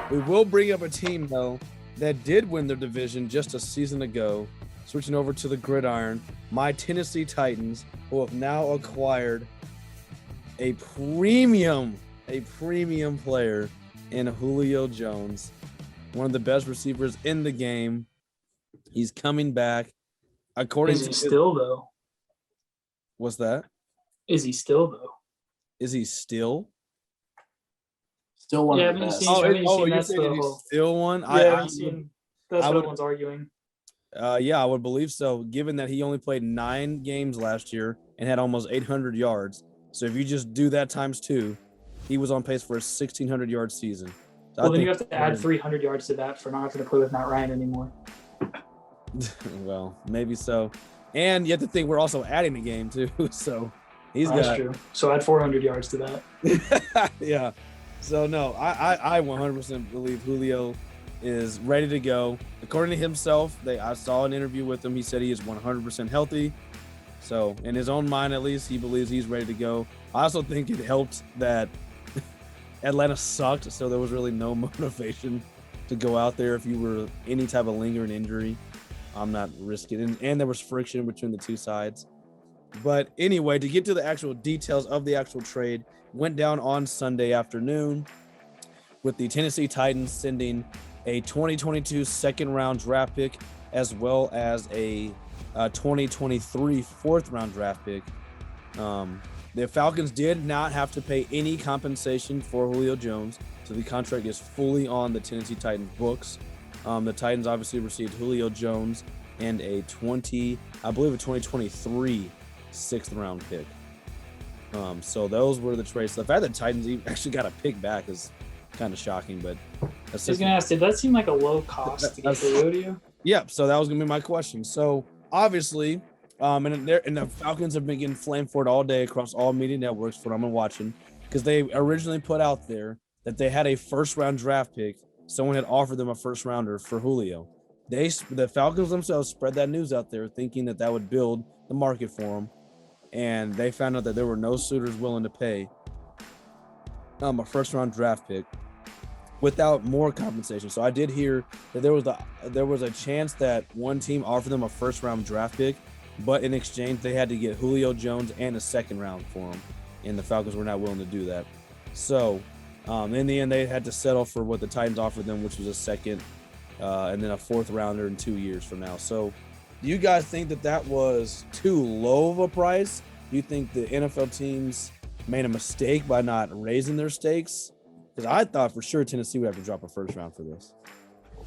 We will bring up a team, though, that did win their division just a season ago, switching over to the gridiron. My Tennessee Titans, who have now acquired a premium player in Julio Jones, one of the best receivers in the game. He's coming back. Is he still, though? What's that? Is he still, though? Is he still? Still one of the best. You're saying he's still one? Yeah, that's what everyone's arguing. Yeah, I would believe so, given that he only played 9 games last year and had almost 800 yards. So if you just do that times 2, he was on pace for a 1,600-yard season. So well, then you have to add 300 yards to that for not having to play with Matt Ryan anymore. Well, maybe so. And you have to think we're also adding a game, too. So that's true. So add 400 yards to that. Yeah. So, no, I 100% believe Julio is ready to go. According to himself, I saw an interview with him. He said he is 100% healthy. So, in his own mind, at least, he believes he's ready to go. I also think it helped that Atlanta sucked, so there was really no motivation to go out there if you were any type of lingering injury. I'm not risking it. And there was friction between the two sides. But anyway, to get to the actual details of the actual trade, went down on Sunday afternoon with the Tennessee Titans sending a 2022 second-round draft pick as well as a 2023 fourth-round draft pick. The Falcons did not have to pay any compensation for Julio Jones, so the contract is fully on the Tennessee Titans books. The Titans obviously received Julio Jones and a 2023 sixth-round pick. So those were the trades. The fact that Titans actually got a pick back is kind of shocking, but I was going to ask, did that seem like a low cost to get Julio to you? Yeah, so that was going to be my question. So obviously, and the Falcons have been getting flamed for it all day across all media networks for what I'm watching, because they originally put out there that they had a first-round draft pick. Someone had offered them a first-rounder for Julio. The Falcons themselves spread that news out there, thinking that would build the market for them, and they found out that there were no suitors willing to pay a first-round draft pick without more compensation. So I did hear that there was a chance that one team offered them a first-round draft pick, but in exchange they had to get Julio Jones and a second round for him, and the Falcons were not willing to do that. So in the end, they had to settle for what the Titans offered them, which was a second and then a fourth rounder in 2 years from now. So do you guys think that was too low of a price? Do you think the NFL teams made a mistake by not raising their stakes? Because I thought for sure Tennessee would have to drop a first round for this.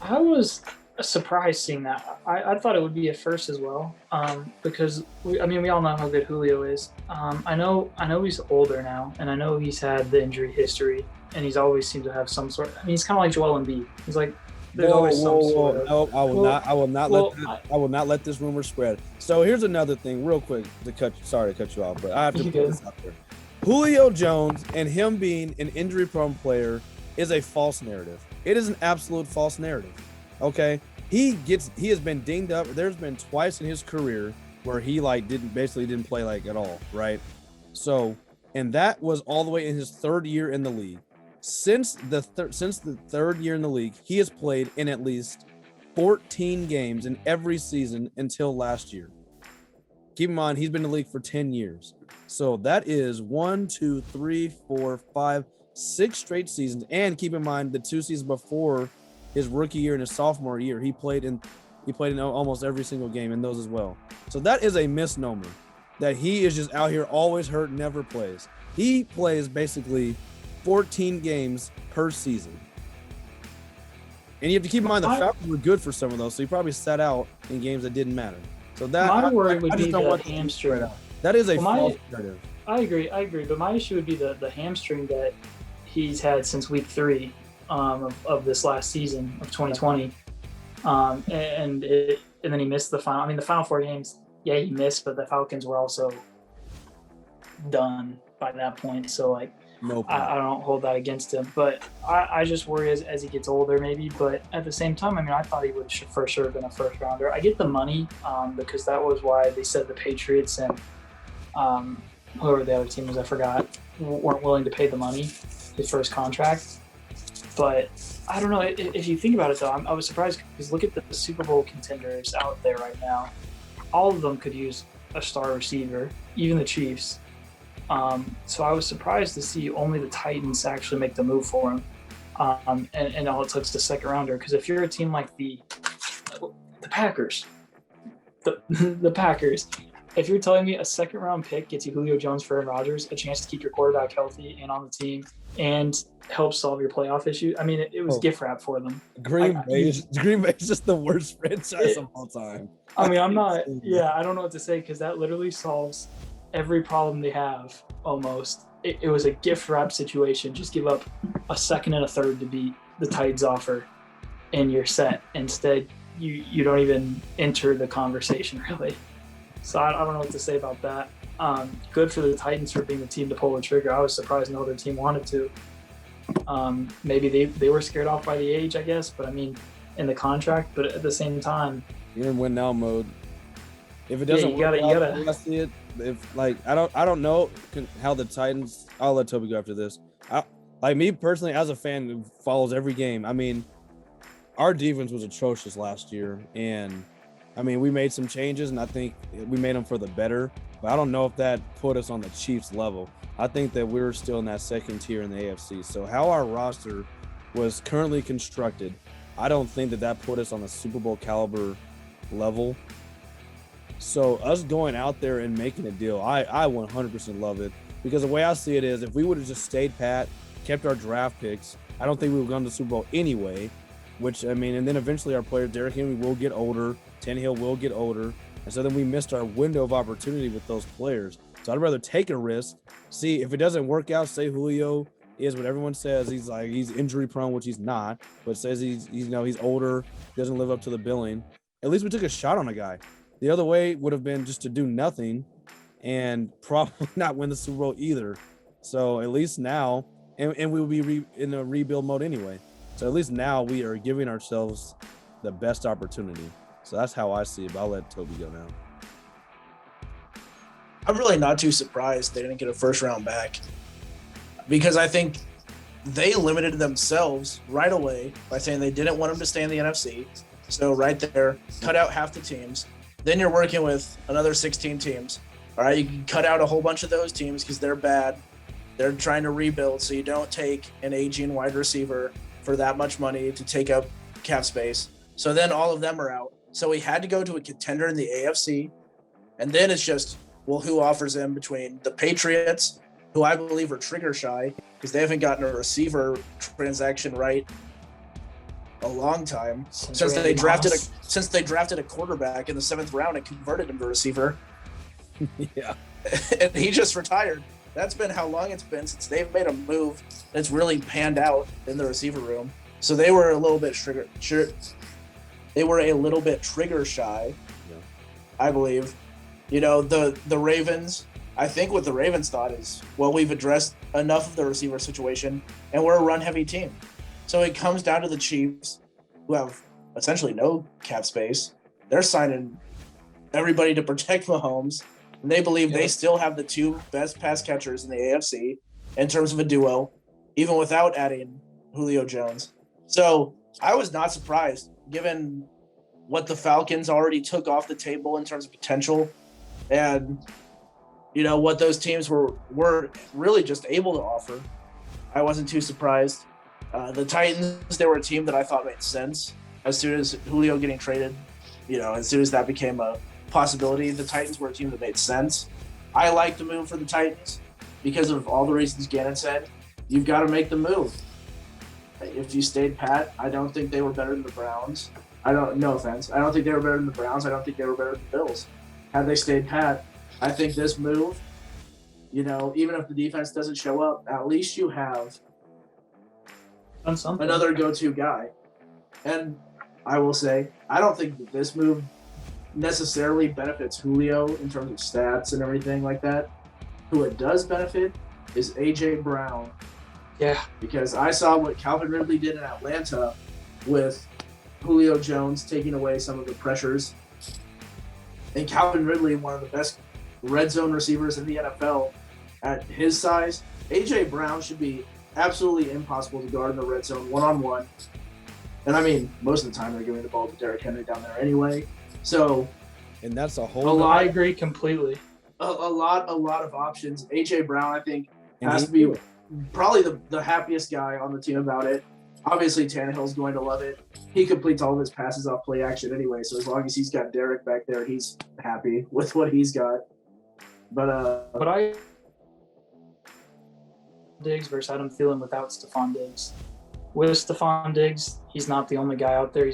I was surprised seeing that. I thought it would be a first as well, because we all know how good Julio is. I know he's older now, and I know he's had the injury history, and he's always seemed to have some sort. He's kind of like Joel Embiid. He's like, there's always some sort of. No, I will not let this rumor spread. So here's another thing, real quick. Sorry to cut you off, but I have to put this out there. Julio Jones and him being an injury-prone player is a false narrative. It is an absolute false narrative. Okay, he has been dinged up. There's been twice in his career where he didn't play at all, right? So, and that was all the way in his third year in the league. Since the third year in the league, he has played in at least 14 games in every season until last year. Keep in mind, he's been in the league for 10 years. So that is 1, 2, 3, 4, 5, 6 straight seasons. And keep in mind, the 2 seasons before his rookie year and his sophomore year, he played in almost every single game in those as well. So that is a misnomer that he is just out here always hurt, never plays. He plays basically 14 games per season. And you have to keep in mind the Falcons were good for some of those, so he probably sat out in games that didn't matter. So that my worry would be the hamstring. That is a false narrative. I agree, but my issue would be the hamstring that he's had since week 3 of this last season of 2020, and then he missed the final. The final 4 games. Yeah, he missed, but the Falcons were also done by that point. So I don't hold that against him, but I just worry as he gets older, maybe. But at the same time, I thought he would for sure have been a first rounder. I get the money because that was why they said the Patriots and whoever the other team was, I forgot, weren't willing to pay the money, his first contract. But I don't know. If you think about it, though, I was surprised because look at the Super Bowl contenders out there right now. All of them could use a star receiver, even the Chiefs. So I was surprised to see only the Titans actually make the move for him. And all it took is a second rounder. Because if you're a team like the Packers, the Packers, if you're telling me a second round pick gets you Julio Jones for Aaron Rodgers, a chance to keep your quarterback healthy and on the team, and help solve your playoff issue, I mean, it was gift wrap for them. Green Bay is just the worst franchise of all time. I mean, I don't know what to say because that literally solves every problem they have almost. It was a gift wrap situation. Just give up a second and a third to beat the Titans offer, and you're set. Instead, you don't even enter the conversation really. So I don't know what to say about that. Good for the Titans for being the team to pull the trigger. I was surprised no other team wanted to. Maybe they were scared off by the age, I guess, but I mean, in the contract. But at the same time, you're in win now mode. If it doesn't, you gotta. I see it. If I don't know how the Titans. I'll let Toby go after this. Like me personally, as a fan who follows every game. I mean, our defense was atrocious last year, and I mean, we made some changes, and I think we made them for the better. But I don't know if that put us on the Chiefs level. I think that we're still in that second tier in the AFC. So how our roster was currently constructed, I don't think that put us on the Super Bowl caliber level. So us going out there and making a deal, I 100% love it. Because the way I see it is, if we would have just stayed pat, kept our draft picks, I don't think we would have gone to the Super Bowl anyway. Which, I mean, and then eventually our players, Derrick Henry will get older, Tannehill will get older, and so then we missed our window of opportunity with those players. So I'd rather take a risk, see if it doesn't work out, say Julio is what everyone says, he's injury prone, which he's not, but says he's older, doesn't live up to the billing. At least we took a shot on a guy. The other way would have been just to do nothing and probably not win the Super Bowl either. So at least now, and we will be in a rebuild mode anyway. So at least now we are giving ourselves the best opportunity. So that's how I see it, but I'll let Toby go now. I'm really not too surprised they didn't get a first round back because I think they limited themselves right away by saying they didn't want him to stay in the NFC. So right there, cut out half the teams. Then you're working with another 16 teams. All right, you can cut out a whole bunch of those teams because they're bad. They're trying to rebuild, so you don't take an aging wide receiver for that much money to take up cap space. So then all of them are out. So we had to go to a contender in the AFC. And then it's just, well, who offers him between the Patriots, who I believe are trigger shy because they haven't gotten a receiver transaction right a long time since they drafted a quarterback in the 7th round and converted him to receiver. Yeah. And he just retired. That's been how long it's been since they've made a move that's really panned out in the receiver room. So they were a little bit trigger shy, yeah. I believe. You know, the Ravens, I think what the Ravens thought is, well, we've addressed enough of the receiver situation and we're a run-heavy team. So it comes down to the Chiefs, who have essentially no cap space. They're signing everybody to protect Mahomes. And they believe they still have the 2 best pass catchers in the AFC in terms of a duo, even without adding Julio Jones. So I was not surprised, given what the Falcons already took off the table in terms of potential and, you know, what those teams were really just able to offer. I wasn't too surprised. The Titans, they were a team that I thought made sense as soon as Julio getting traded. You know, as soon as that became a possibility, the Titans were a team that made sense. I like the move for the Titans because of all the reasons Gannon said. You've got to make the move. If you stayed pat, I don't think they were better than the Browns. No offense. I don't think they were better than the Browns. I don't think they were better than the Bills. Had they stayed pat, I think this move, you know, even if the defense doesn't show up, at least you have another go-to guy. And I will say, I don't think that this move necessarily benefits Julio in terms of stats and everything like that. Who it does benefit is A.J. Brown. Yeah. Because I saw what Calvin Ridley did in Atlanta with Julio Jones taking away some of the pressures. And Calvin Ridley, one of the best red zone receivers in the NFL, at his size, A.J. Brown should be absolutely impossible to guard in the red zone one-on-one. And I mean, most of the time they're giving the ball to Derrick Henry down there anyway. So, and that's a whole. I agree completely. A lot of options. AJ Brown, I think, has to be probably the happiest guy on the team about it. Obviously, Tannehill's going to love it. He completes all of his passes off play action anyway, so as long as he's got Derrick back there, he's happy with what he's got. But I Diggs versus Adam Thielen without Stephon Diggs. With Stephon Diggs, he's not the only guy out there.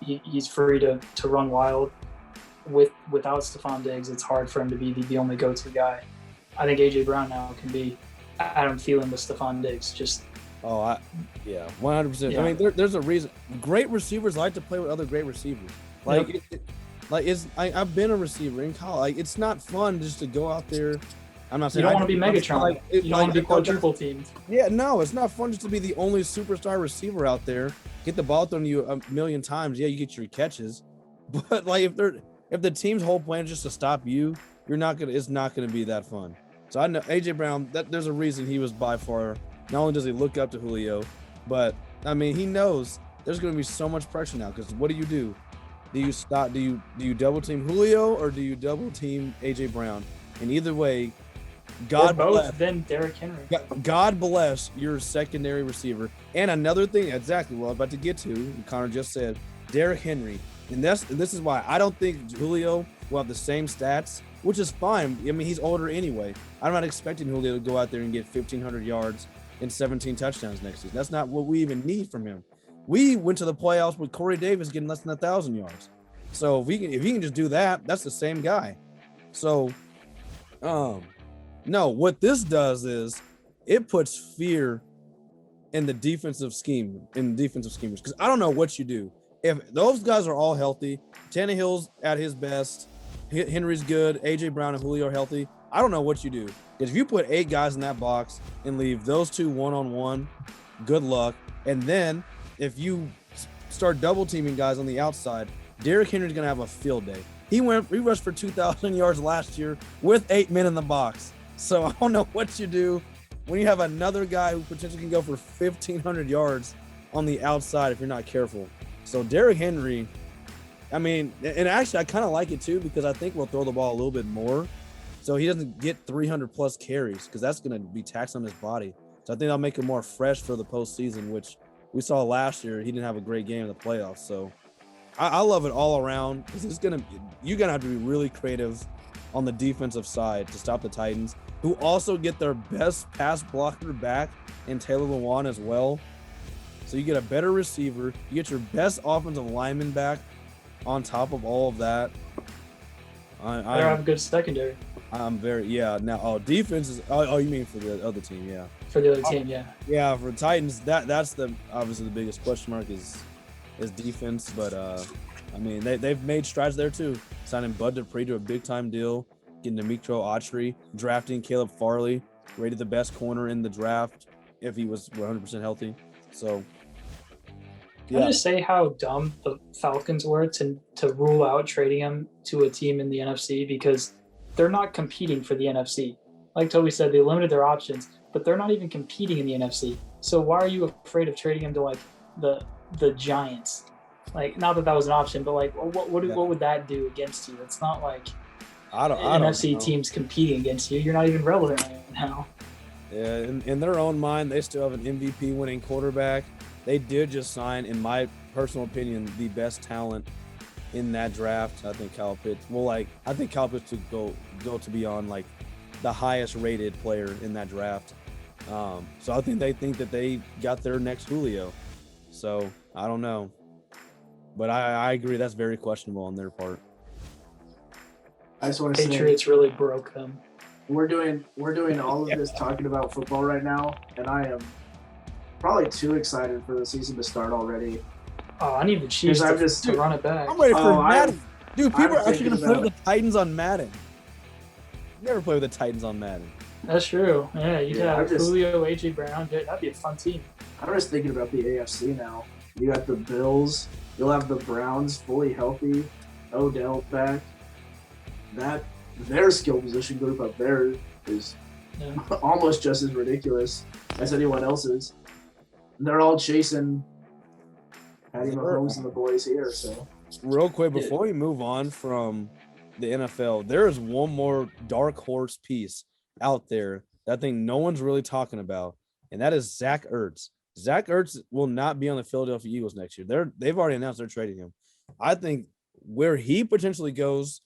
He's free to run wild. Without Stephon Diggs, it's hard for him to be the only go-to guy. I think AJ Brown now can be Adam Thielen with Stephon Diggs. 100%. Yeah. I mean, there's a reason. Great receivers like to play with other great receivers. Like, I've been a receiver in college. Like, it's not fun just to go out there. I'm not saying you don't want to be Megatron. You don't want to be quadruple teamed. Yeah, no, it's not fun just to be the only superstar receiver out there. Get the ball thrown to you a million times. Yeah, you get your catches, but like if the team's whole plan is just to stop you, it's not gonna be that fun. So I know AJ Brown. There's a reason he was by far. Not only does he look up to Julio, but I mean he knows there's gonna be so much pressure now. Because what do? Do you stop? Do you double team Julio or do you double team AJ Brown? And either way, God bless. Then Derrick Henry. God bless your secondary receiver. And another thing, exactly what I was about to get to, Connor just said, Derrick Henry. And this is why I don't think Julio will have the same stats, which is fine. I mean, he's older anyway. I'm not expecting Julio to go out there and get 1,500 yards and 17 touchdowns next season. That's not what we even need from him. We went to the playoffs with Corey Davis getting less than 1,000 yards. So if he can just do that, that's the same guy. So, no, what this does is it puts fear in the defensive scheme, schemers. Because I don't know what you do. If those guys are all healthy, Tannehill's at his best, Henry's good, AJ Brown and Julio are healthy, I don't know what you do. Because if you put 8 guys in that box and leave those 2 one-on-one, good luck. And then if you start double teaming guys on the outside, Derrick Henry's going to have a field day. He rushed for 2,000 yards last year with 8 men in the box. So I don't know what you do when you have another guy who potentially can go for 1,500 yards on the outside if you're not careful. So Derrick Henry, I mean, and actually I kind of like it too because I think we'll throw the ball a little bit more so he doesn't get 300 plus carries because that's going to be taxed on his body. So I think that'll make him more fresh for the postseason, which we saw last year. He didn't have a great game in the playoffs. So I love it all around because you're going to have to be really creative on the defensive side to stop the Titans, who also get their best pass blocker back in Taylor Lewan as well. So you get a better receiver, you get your best offensive lineman back on top of all of that. I have a good secondary. Now, defense is. Oh, you mean for the other team? Yeah. For the other team, yeah. Yeah, for Titans, that's obviously the biggest question mark is defense, but I mean they've made strides there too. Signing Bud Dupree to a big time deal, getting Demetrio Autry, drafting Caleb Farley, rated the best corner in the draft if he was 100% healthy. So. Can I just say how dumb the Falcons were to rule out trading him to a team in the NFC because they're not competing for the NFC. Like Toby said, they limited their options, but they're not even competing in the NFC. So why are you afraid of trading him to like the Giants? Like, not that was an option, but like, what would that do against you? It's not like NFC teams competing against you. You're not even relevant right now. Yeah, in their own mind, they still have an MVP winning quarterback. They did just sign, in my personal opinion, the best talent in that draft. I think Kyle Pitts. I think Kyle Pitts should go to be on like the highest rated player in that draft. So I think that they got their next Julio. So I don't know, but I agree that's very questionable on their part. I just want to say Patriots really broke them. We're doing all of this talking about football right now, and I am probably too excited for the season to start already. Oh, I need the Chiefs to run it back. I'm ready for Madden. Dude, people are actually going to play with the Titans on Madden. You never play with the Titans on Madden. That's true. Yeah, you'd have Julio, AJ Brown. That'd be a fun team. I'm just thinking about the AFC now. You got the Bills. You'll have the Browns fully healthy. Odell back. Their skill position group up there is almost just as ridiculous as anyone else's. They're all chasing Patty Mahomes and the boys here. So, real quick before we move on from the NFL, there is one more dark horse piece out there that I think no one's really talking about, and that is Zach Ertz. Zach Ertz will not be on the Philadelphia Eagles next year. They've already announced they're trading him. I think where he potentially goes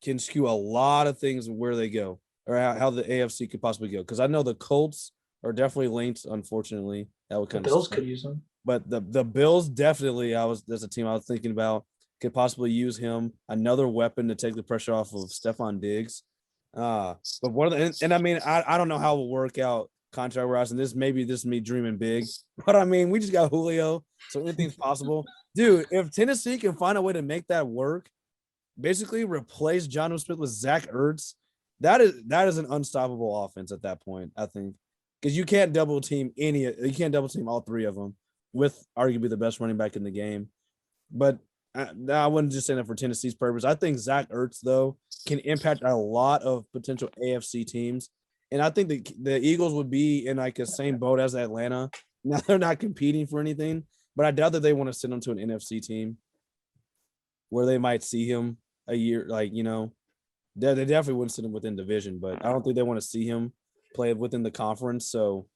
can skew a lot of things where they go or how the AFC could possibly go. Because I know the Colts are definitely linked, unfortunately. That would kind the Bills could use him. But the Bills definitely, there's a team I was thinking about, could possibly use him, another weapon to take the pressure off of Stephon Diggs. But one of the, and I mean, I don't know how it will work out contract wise, and this is me dreaming big. But I mean, we just got Julio, so anything's possible. Dude, if Tennessee can find a way to make that work, basically replace Jonnu Smith with Zach Ertz, that is an unstoppable offense at that point, I think. Because you can't double team all three of them with arguably the best running back in the game. But I wouldn't just say that for Tennessee's purpose. I think Zach Ertz, though, can impact a lot of potential AFC teams. And I think the Eagles would be in like the same boat as Atlanta. Now they're not competing for anything, but I doubt that they want to send him to an NFC team where they might see him a year. Like, you know, they definitely wouldn't send him within division, but I don't think they want to see him play within the conference. So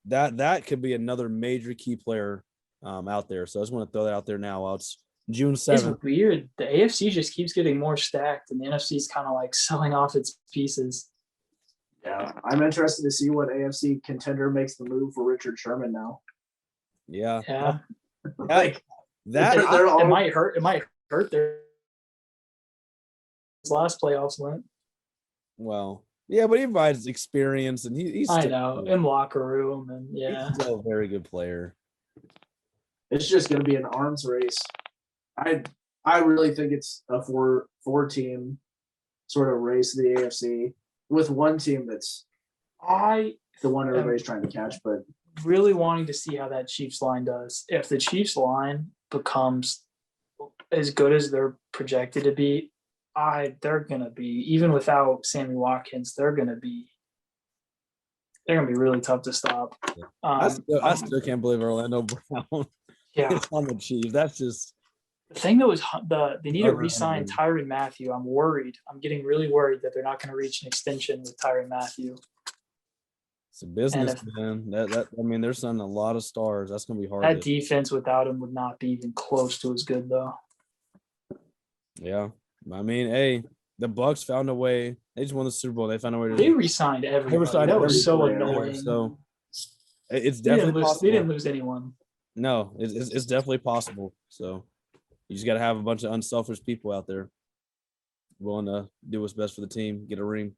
that could be another major key player out there. So I just want to throw that out there now while it's June 7th. It's weird. The AFC just keeps getting more stacked, and the NFC is kind of like selling off its pieces. Yeah, I'm interested to see what AFC contender makes the move for Richard Sherman now. Yeah. Like that it might hurt. It might hurt their last playoffs went. Well, yeah, but he provides experience, and he's I know in locker room, and yeah, he's still a very good player. It's just going to be an arms race. I really think it's a four team sort of race to the AFC with one team that's the one everybody's trying to catch, but really wanting to see how that Chiefs line does. If the Chiefs line becomes as good as they're projected to be, they're gonna be, even without Sammy Watkins, they're gonna be really tough to stop. I still can't believe Orlando Brown is on the Chiefs. That's just the thing though is they need to re-sign Tyrann Mathieu. I'm worried. I'm getting really worried that they're not going to reach an extension with Tyrann Mathieu. It's a business, man. I mean, they're signing a lot of stars. That's going to be hard. That defense without him would not be even close to as good, though. Yeah, I mean, hey, the Bucs found a way. They just won the Super Bowl. They found a way to. They re-signed everybody. That was so annoying. So it's definitely possible. They didn't lose anyone. No, it's definitely possible. So you just got to have a bunch of unselfish people out there willing to do what's best for the team, get a ring.